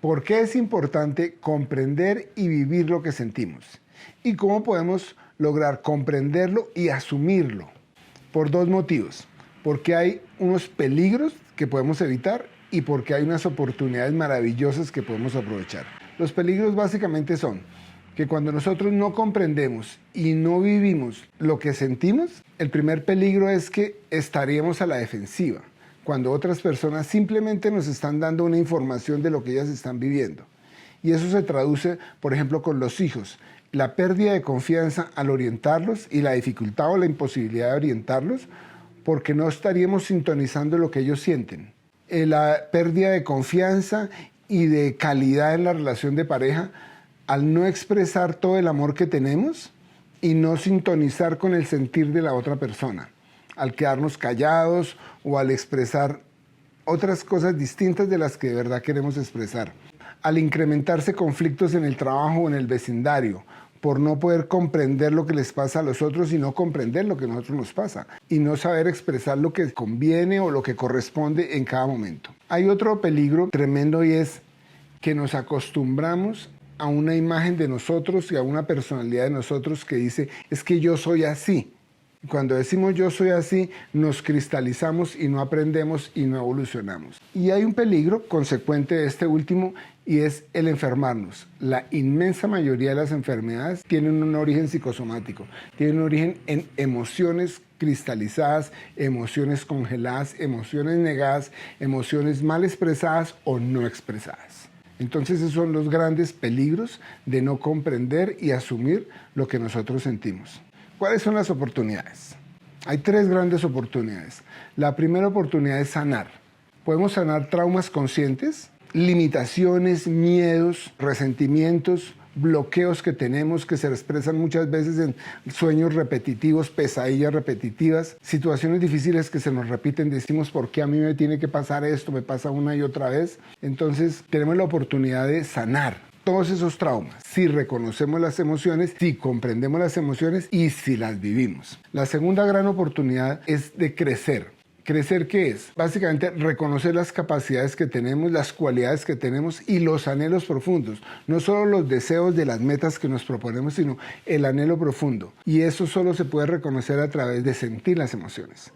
¿Por qué es importante comprender y vivir lo que sentimos? ¿Y cómo podemos lograr comprenderlo y asumirlo? Por dos motivos. Porque hay unos peligros que podemos evitar y porque hay unas oportunidades maravillosas que podemos aprovechar. Los peligros básicamente son que cuando nosotros no comprendemos y no vivimos lo que sentimos, el primer peligro es que estaríamos a la defensiva, cuando otras personas simplemente nos están dando una información de lo que ellas están viviendo. Y eso se traduce, por ejemplo, con los hijos. La pérdida de confianza al orientarlos y la dificultad o la imposibilidad de orientarlos porque no estaríamos sintonizando lo que ellos sienten. La pérdida de confianza y de calidad en la relación de pareja al no expresar todo el amor que tenemos y no sintonizar con el sentir de la otra persona, al quedarnos callados o al expresar otras cosas distintas de las que de verdad queremos expresar, al incrementarse conflictos en el trabajo o en el vecindario, por no poder comprender lo que les pasa a los otros y no comprender lo que a nosotros nos pasa y no saber expresar lo que conviene o lo que corresponde en cada momento. Hay otro peligro tremendo y es que nos acostumbramos a una imagen de nosotros y a una personalidad de nosotros que dice, es que yo soy así. Cuando decimos yo soy así, nos cristalizamos y no aprendemos y no evolucionamos. Y hay un peligro consecuente de este último y es el enfermarnos. La inmensa mayoría de las enfermedades tienen un origen psicosomático, tienen un origen en emociones cristalizadas, emociones congeladas, emociones negadas, emociones mal expresadas o no expresadas. Entonces esos son los grandes peligros de no comprender y asumir lo que nosotros sentimos. ¿Cuáles son las oportunidades? Hay tres grandes oportunidades. La primera oportunidad es sanar. Podemos sanar traumas conscientes, limitaciones, miedos, resentimientos, bloqueos que tenemos que se expresan muchas veces en sueños repetitivos, pesadillas repetitivas, situaciones difíciles que se nos repiten, decimos ¿por qué a mí me tiene que pasar esto? Me pasa una y otra vez. Entonces tenemos la oportunidad de sanar todos esos traumas, si reconocemos las emociones, si comprendemos las emociones y si las vivimos. La segunda gran oportunidad es de crecer. ¿Crecer qué es? Básicamente reconocer las capacidades que tenemos, las cualidades que tenemos y los anhelos profundos. No solo los deseos de las metas que nos proponemos, sino el anhelo profundo. Y eso solo se puede reconocer a través de sentir las emociones.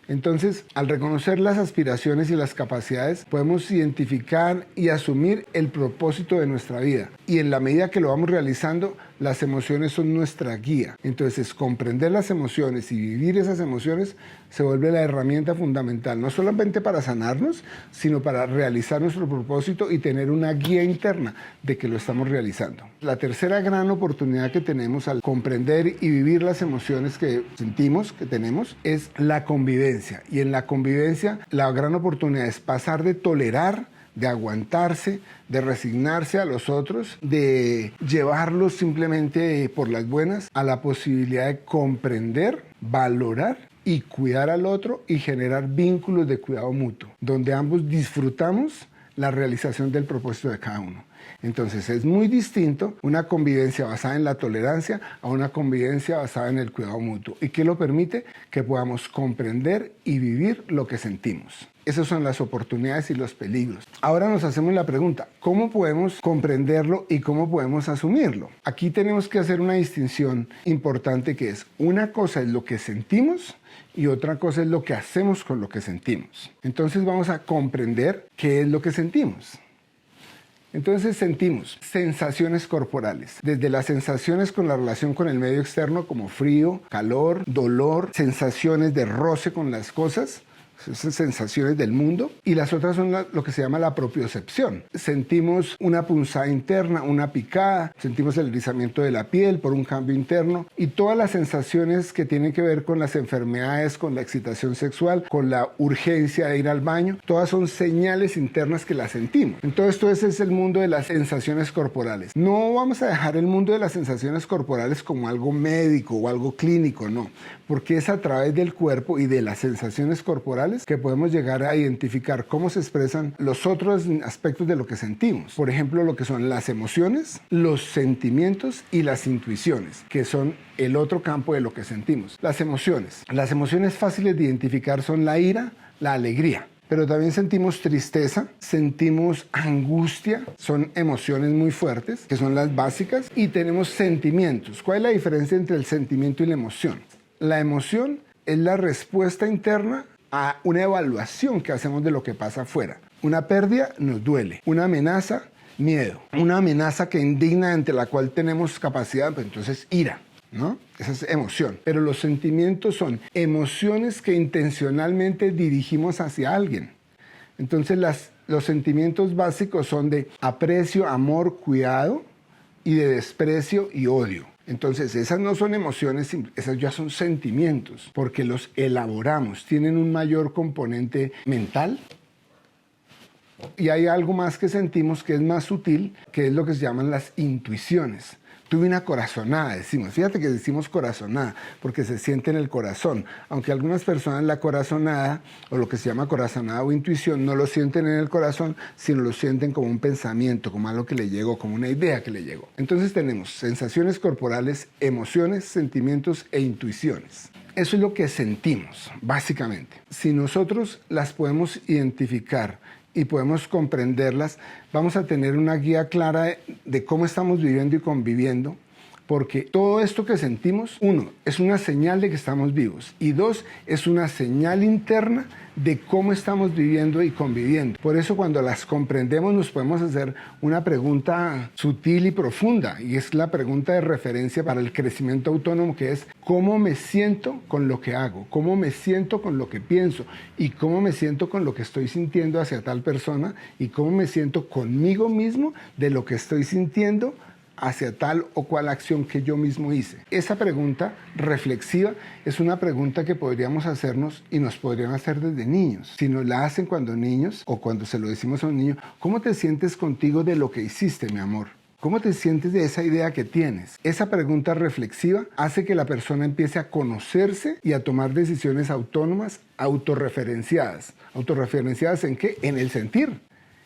Entonces, al reconocer las aspiraciones y las capacidades, podemos identificar y asumir el propósito de nuestra vida. Y en la medida que lo vamos realizando, las emociones son nuestra guía. Entonces, comprender las emociones y vivir esas emociones se vuelve la herramienta fundamental, no solamente para sanarnos, sino para realizar nuestro propósito y tener una guía interna de que lo estamos realizando. La tercera gran oportunidad que tenemos al comprender y vivir las emociones que sentimos, que tenemos, es la convivencia. Y en la convivencia, la gran oportunidad es pasar de tolerar, de aguantarse, de resignarse a los otros, de llevarlos simplemente por las buenas, a la posibilidad de comprender, valorar y cuidar al otro y generar vínculos de cuidado mutuo, donde ambos disfrutamos la realización del propósito de cada uno. Entonces es muy distinto una convivencia basada en la tolerancia a una convivencia basada en el cuidado mutuo. ¿Y qué lo permite? Que podamos comprender y vivir lo que sentimos. Esas son las oportunidades y los peligros. Ahora nos hacemos la pregunta, ¿cómo podemos comprenderlo y cómo podemos asumirlo? Aquí tenemos que hacer una distinción importante que es, una cosa es lo que sentimos y otra cosa es lo que hacemos con lo que sentimos. Entonces vamos a comprender qué es lo que sentimos. Entonces sentimos sensaciones corporales, desde las sensaciones con la relación con el medio externo como frío, calor, dolor, sensaciones de roce con las cosas, esas sensaciones del mundo, y las otras son lo que se llama la propiocepción. Sentimos una punzada interna, una picada, sentimos el erizamiento de la piel por un cambio interno y todas las sensaciones que tienen que ver con las enfermedades, con la excitación sexual, con la urgencia de ir al baño, todas son señales internas que las sentimos. Entonces todo ese es el mundo de las sensaciones corporales. No vamos a dejar el mundo de las sensaciones corporales como algo médico o algo clínico, no, porque es a través del cuerpo y de las sensaciones corporales que podemos llegar a identificar cómo se expresan los otros aspectos de lo que sentimos. Por ejemplo, lo que son las emociones, los sentimientos y las intuiciones, que son el otro campo de lo que sentimos. Las emociones fáciles de identificar son la ira, la alegría. Pero también sentimos tristeza, sentimos angustia, son emociones muy fuertes, que son las básicas, y tenemos sentimientos. ¿Cuál es la diferencia entre el sentimiento y la emoción? La emoción es la respuesta interna a una evaluación que hacemos de lo que pasa afuera. Una pérdida nos duele, una amenaza, miedo, una amenaza que indigna, ante la cual tenemos capacidad, pues entonces ira, ¿no? Esa es emoción. Pero los sentimientos son emociones que intencionalmente dirigimos hacia alguien. Entonces los sentimientos básicos son de aprecio, amor, cuidado, y de desprecio y odio. Entonces esas no son emociones, esas ya son sentimientos, porque los elaboramos, tienen un mayor componente mental. Y hay algo más que sentimos que es más sutil, que es lo que se llaman las intuiciones. Tuve una corazonada, decimos. Fíjate que decimos corazonada, porque se siente en el corazón. Aunque algunas personas la corazonada, o lo que se llama corazonada o intuición, no lo sienten en el corazón, sino lo sienten como un pensamiento, como algo que le llegó, como una idea que le llegó. Entonces tenemos sensaciones corporales, emociones, sentimientos e intuiciones. Eso es lo que sentimos, básicamente. Si nosotros las podemos identificar y podemos comprenderlas, vamos a tener una guía clara de cómo estamos viviendo y conviviendo, porque todo esto que sentimos, uno, es una señal de que estamos vivos, y dos, es una señal interna de cómo estamos viviendo y conviviendo. Por eso cuando las comprendemos nos podemos hacer una pregunta sutil y profunda, y es la pregunta de referencia para el crecimiento autónomo, que es ¿cómo me siento con lo que hago? ¿Cómo me siento con lo que pienso? ¿Y cómo me siento con lo que estoy sintiendo hacia tal persona? ¿Y cómo me siento conmigo mismo de lo que estoy sintiendo hacia tal o cual acción que yo mismo hice? Esa pregunta reflexiva es una pregunta que podríamos hacernos y nos podrían hacer desde niños. Si nos la hacen cuando niños o cuando se lo decimos a un niño, ¿cómo te sientes contigo de lo que hiciste, mi amor? ¿Cómo te sientes de esa idea que tienes? Esa pregunta reflexiva hace que la persona empiece a conocerse y a tomar decisiones autónomas, autorreferenciadas. ¿Autorreferenciadas en qué? En el sentir.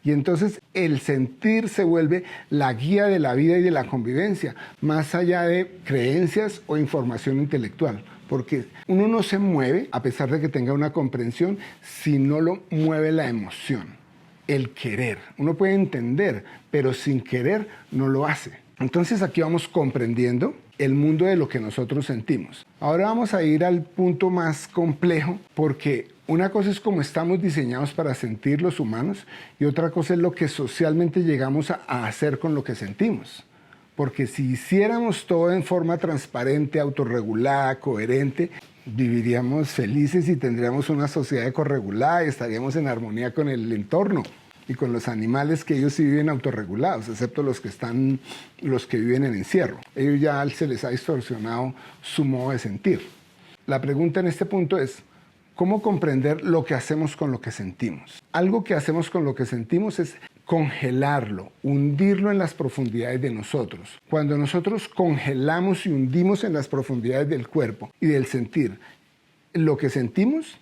Y entonces el sentir se vuelve la guía de la vida y de la convivencia, más allá de creencias o información intelectual. Porque uno no se mueve, a pesar de que tenga una comprensión, si no lo mueve la emoción, el querer. Uno puede entender, pero sin querer no lo hace. Entonces aquí vamos comprendiendo el mundo de lo que nosotros sentimos. Ahora vamos a ir al punto más complejo, porque una cosa es cómo estamos diseñados para sentir los humanos y otra cosa es lo que socialmente llegamos a hacer con lo que sentimos. Porque si hiciéramos todo en forma transparente, autorregulada, coherente, viviríamos felices y tendríamos una sociedad corregulada y estaríamos en armonía con el entorno y con los animales, que ellos sí viven autorregulados, excepto los que viven en encierro. Ellos ya se les ha distorsionado su modo de sentir. La pregunta en este punto es, ¿cómo comprender lo que hacemos con lo que sentimos? Algo que hacemos con lo que sentimos es congelarlo, hundirlo en las profundidades de nosotros. Cuando nosotros congelamos y hundimos en las profundidades del cuerpo y del sentir lo que sentimos,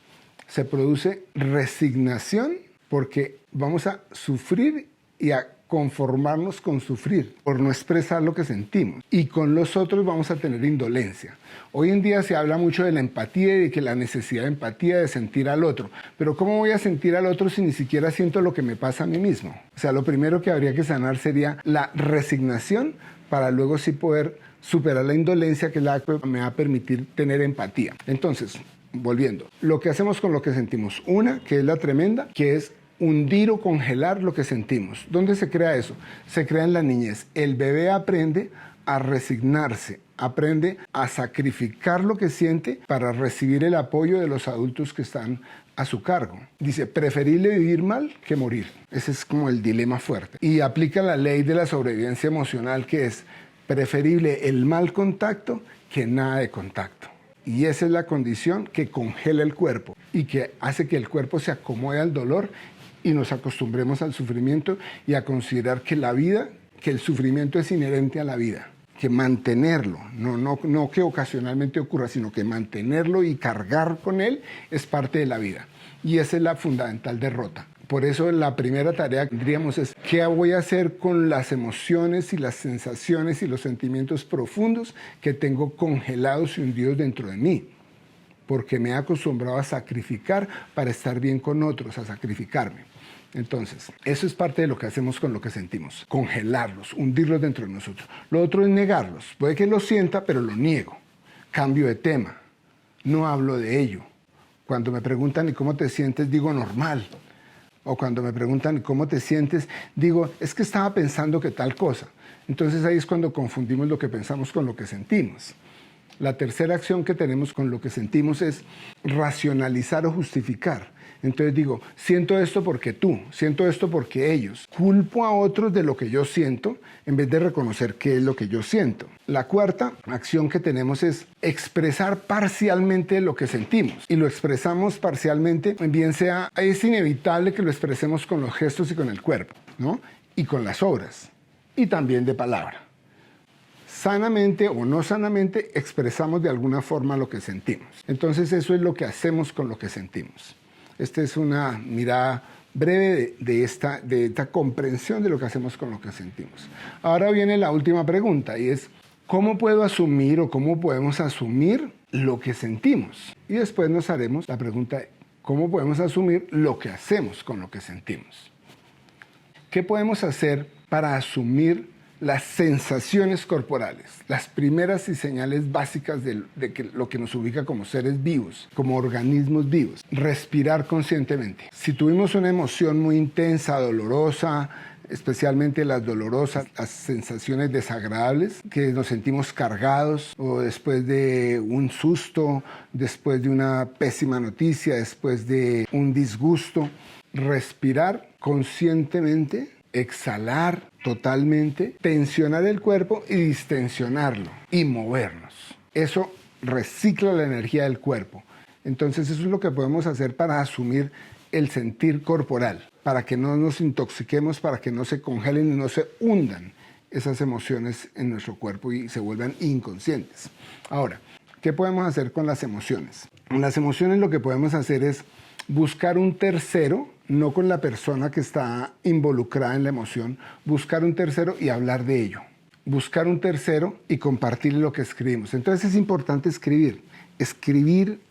se produce resignación, porque vamos a sufrir y a conformarnos con sufrir por no expresar lo que sentimos, y con los otros vamos a tener indolencia. Hoy en día se habla mucho de la empatía y de que la necesidad de empatía, de sentir al otro, pero ¿cómo voy a sentir al otro si ni siquiera siento lo que me pasa a mí mismo? O sea, lo primero que habría que sanar sería la resignación, para luego sí poder superar la indolencia, que es la que me va a permitir tener empatía. Entonces, volviendo, lo que hacemos con lo que sentimos, una que es la tremenda, que es hundir o congelar lo que sentimos. ¿Dónde se crea eso? Se crea en la niñez. El bebé aprende a resignarse, aprende a sacrificar lo que siente para recibir el apoyo de los adultos que están a su cargo. Dice, preferible vivir mal que morir. Ese es como el dilema fuerte. Y aplica la ley de la sobrevivencia emocional, que es preferible el mal contacto que nada de contacto. Y esa es la condición que congela el cuerpo y que hace que el cuerpo se acomode al dolor y nos acostumbremos al sufrimiento y a considerar que la vida, que el sufrimiento es inherente a la vida, que mantenerlo, no que ocasionalmente ocurra, sino que mantenerlo y cargar con él es parte de la vida. Y esa es la fundamental derrota. Por eso la primera tarea que tendríamos es, ¿qué voy a hacer con las emociones y las sensaciones y los sentimientos profundos que tengo congelados y hundidos dentro de mí? porque me he acostumbrado a sacrificar para estar bien con otros, a sacrificarme. Entonces, eso es parte de lo que hacemos con lo que sentimos, congelarlos, hundirlos dentro de nosotros. Lo otro es negarlos. Puede que lo sienta, pero lo niego. Cambio de tema, no hablo de ello. Cuando me preguntan ¿y cómo te sientes? Digo normal. O cuando me preguntan ¿y cómo te sientes? Digo, es que estaba pensando que tal cosa. Entonces ahí es cuando confundimos lo que pensamos con lo que sentimos. La tercera acción que tenemos con lo que sentimos es racionalizar o justificar. Entonces digo, siento esto porque tú, siento esto porque ellos. Culpo a otros de lo que yo siento en vez de reconocer qué es lo que yo siento. La cuarta acción que tenemos es expresar parcialmente lo que sentimos. Y lo expresamos parcialmente, bien sea, es inevitable que lo expresemos con los gestos y con el cuerpo, ¿no? Y con las obras. Y también de palabra. Sanamente o no sanamente expresamos de alguna forma lo que sentimos. Entonces eso es lo que hacemos con lo que sentimos. Esta es una mirada breve de esta comprensión de lo que hacemos con lo que sentimos. Ahora viene la última pregunta y es ¿cómo puedo asumir o cómo podemos asumir lo que sentimos? Y después nos haremos la pregunta ¿cómo podemos asumir lo que hacemos con lo que sentimos? ¿Qué podemos hacer para asumir las sensaciones corporales, las primeras y señales básicas de lo que nos ubica como seres vivos, como organismos vivos? Respirar conscientemente. Si tuvimos una emoción muy intensa, dolorosa, especialmente las dolorosas, las sensaciones desagradables, que nos sentimos cargados, o después de un susto, después de una pésima noticia, después de un disgusto, respirar conscientemente, exhalar totalmente, tensionar el cuerpo y distensionarlo y movernos. Eso recicla la energía del cuerpo. Entonces eso es lo que podemos hacer para asumir el sentir corporal, para que no nos intoxiquemos, para que no se congelen y no se hundan esas emociones en nuestro cuerpo y se vuelvan inconscientes. Ahora, ¿qué podemos hacer con las emociones? Con las emociones lo que podemos hacer es buscar un tercero, no con la persona que está involucrada en la emoción, buscar un tercero y hablar de ello. Buscar un tercero y compartir lo que escribimos. Entonces es importante escribir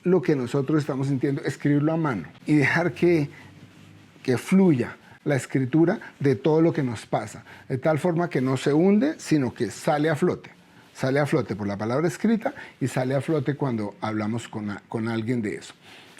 lo que nosotros estamos sintiendo, escribirlo a mano y dejar que fluya la escritura de todo lo que nos pasa, de tal forma que no se hunde, sino que sale a flote. Sale a flote por la palabra escrita y sale a flote cuando hablamos con alguien de eso.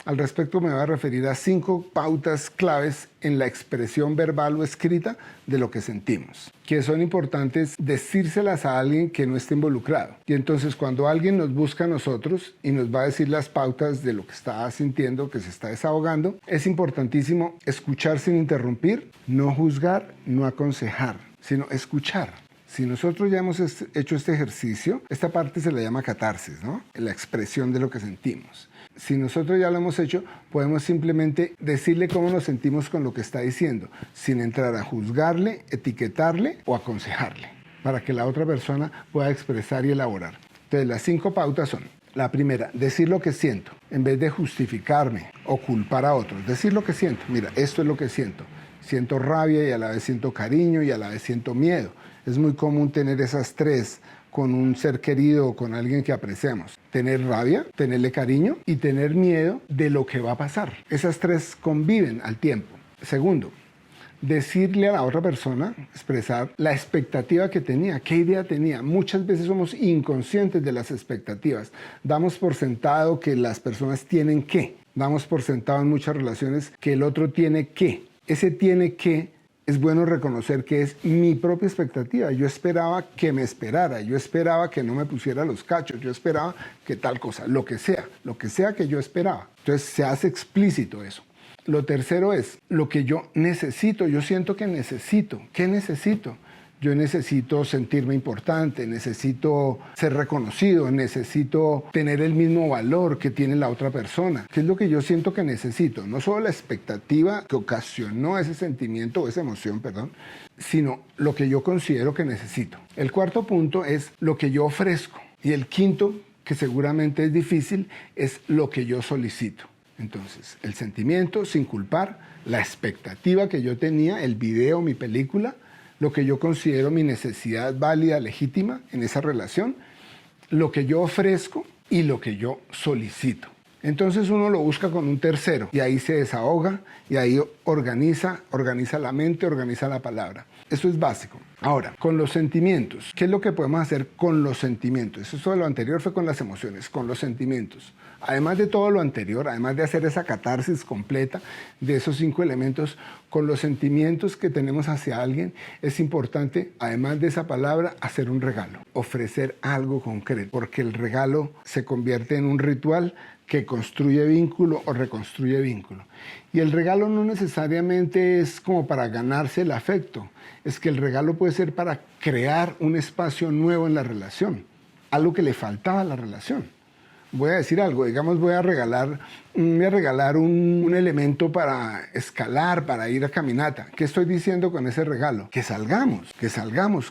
Al respecto me voy a referir a 5 pautas claves en la expresión verbal o escrita de lo que sentimos, que son importantes decírselas a alguien que no esté involucrado. Y entonces cuando alguien nos busca a nosotros y nos va a decir las pautas de lo que está sintiendo, que se está desahogando, es importantísimo escuchar sin interrumpir, no juzgar, no aconsejar, sino escuchar. Si nosotros ya hemos hecho este ejercicio, esta parte se le llama catarsis, ¿no? La expresión de lo que sentimos. Si nosotros ya lo hemos hecho, podemos simplemente decirle cómo nos sentimos con lo que está diciendo, sin entrar a juzgarle, etiquetarle o aconsejarle, para que la otra persona pueda expresar y elaborar. Entonces, las 5 pautas son: la primera, decir lo que siento, en vez de justificarme o culpar a otros. Decir lo que siento. Mira, esto es lo que siento. Siento rabia y a la vez siento cariño y a la vez siento miedo. Es muy común tener esas 3 con un ser querido o con alguien que apreciamos. Tener rabia, tenerle cariño y tener miedo de lo que va a pasar. Esas 3 conviven al tiempo. Segundo, decirle a la otra persona, expresar la expectativa que tenía, qué idea tenía. Muchas veces somos inconscientes de las expectativas. Damos por sentado que las personas tienen que. Damos por sentado en muchas relaciones que el otro tiene que. Ese tiene que es bueno reconocer que es mi propia expectativa. Yo esperaba que me esperara, yo esperaba que no me pusiera los cachos, yo esperaba que tal cosa, lo que sea que yo esperaba. Entonces se hace explícito eso. Lo tercero es lo que yo necesito, yo siento que necesito. ¿Qué necesito? Yo necesito sentirme importante, necesito ser reconocido, necesito tener el mismo valor que tiene la otra persona. ¿Qué es lo que yo siento que necesito? No solo la expectativa que ocasionó ese sentimiento o esa emoción, sino lo que yo considero que necesito. El cuarto punto es lo que yo ofrezco. Y el quinto, que seguramente es difícil, es lo que yo solicito. Entonces, el sentimiento sin culpar, la expectativa que yo tenía, el video, mi película, lo que yo considero mi necesidad válida, legítima en esa relación, lo que yo ofrezco y lo que yo solicito. Entonces uno lo busca con un tercero y ahí se desahoga y ahí organiza la mente, organiza la palabra. Eso es básico. Ahora, con los sentimientos, ¿qué es lo que podemos hacer con los sentimientos? Eso de lo anterior fue con las emociones, con los sentimientos. Además de todo lo anterior, además de hacer esa catarsis completa de esos 5 elementos, con los sentimientos que tenemos hacia alguien, es importante, además de esa palabra, hacer un regalo, ofrecer algo concreto, porque el regalo se convierte en un ritual que construye vínculo o reconstruye vínculo. Y el regalo no necesariamente es como para ganarse el afecto, es que el regalo puede ser para crear un espacio nuevo en la relación, algo que le faltaba a la relación. Voy a decir algo, digamos, voy a regalar un elemento para escalar, para ir a caminata. ¿Qué estoy diciendo con ese regalo? Que salgamos,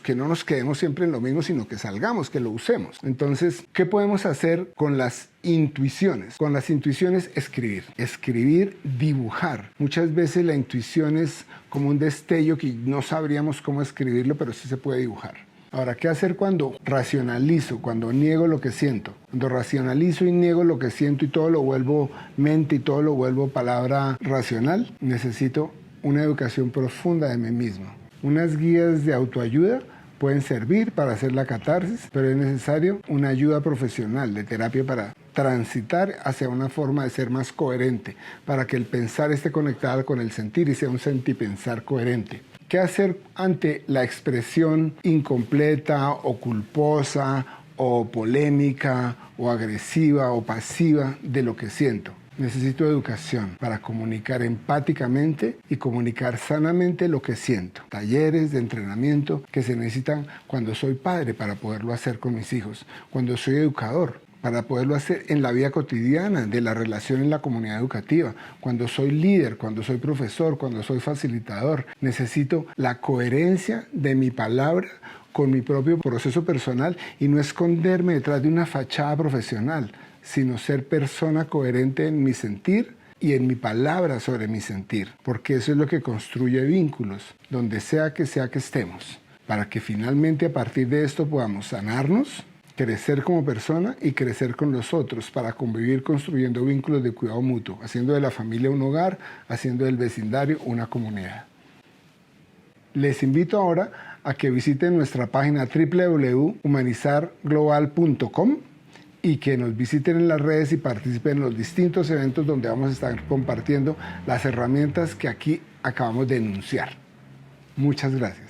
que no nos quedemos siempre en lo mismo, sino que salgamos, que lo usemos. Entonces, ¿qué podemos hacer con las intuiciones? Con las intuiciones, escribir, dibujar. Muchas veces la intuición es como un destello que no sabríamos cómo escribirlo, pero sí se puede dibujar. Ahora, ¿qué hacer cuando racionalizo, cuando niego lo que siento? Cuando racionalizo y niego lo que siento y todo lo vuelvo mente y todo lo vuelvo palabra racional, necesito una educación profunda de mí mismo. Unas guías de autoayuda pueden servir para hacer la catarsis, pero es necesario una ayuda profesional de terapia para transitar hacia una forma de ser más coherente, para que el pensar esté conectado con el sentir y sea un sentipensar coherente. ¿Qué hacer ante la expresión incompleta o culposa o polémica o agresiva o pasiva de lo que siento? Necesito educación para comunicar empáticamente y comunicar sanamente lo que siento. Talleres de entrenamiento que se necesitan cuando soy padre para poderlo hacer con mis hijos, cuando soy educador, para poderlo hacer en la vida cotidiana de la relación en la comunidad educativa, cuando soy líder, cuando soy profesor, cuando soy facilitador. Necesito la coherencia de mi palabra con mi propio proceso personal y no esconderme detrás de una fachada profesional, sino ser persona coherente en mi sentir y en mi palabra sobre mi sentir, porque eso es lo que construye vínculos, donde sea que estemos, para que finalmente a partir de esto podamos sanarnos, crecer como persona y crecer con los otros para convivir construyendo vínculos de cuidado mutuo, haciendo de la familia un hogar, haciendo del vecindario una comunidad. Les invito ahora a que visiten nuestra página www.humanizarglobal.com y que nos visiten en las redes y participen en los distintos eventos donde vamos a estar compartiendo las herramientas que aquí acabamos de enunciar. Muchas gracias.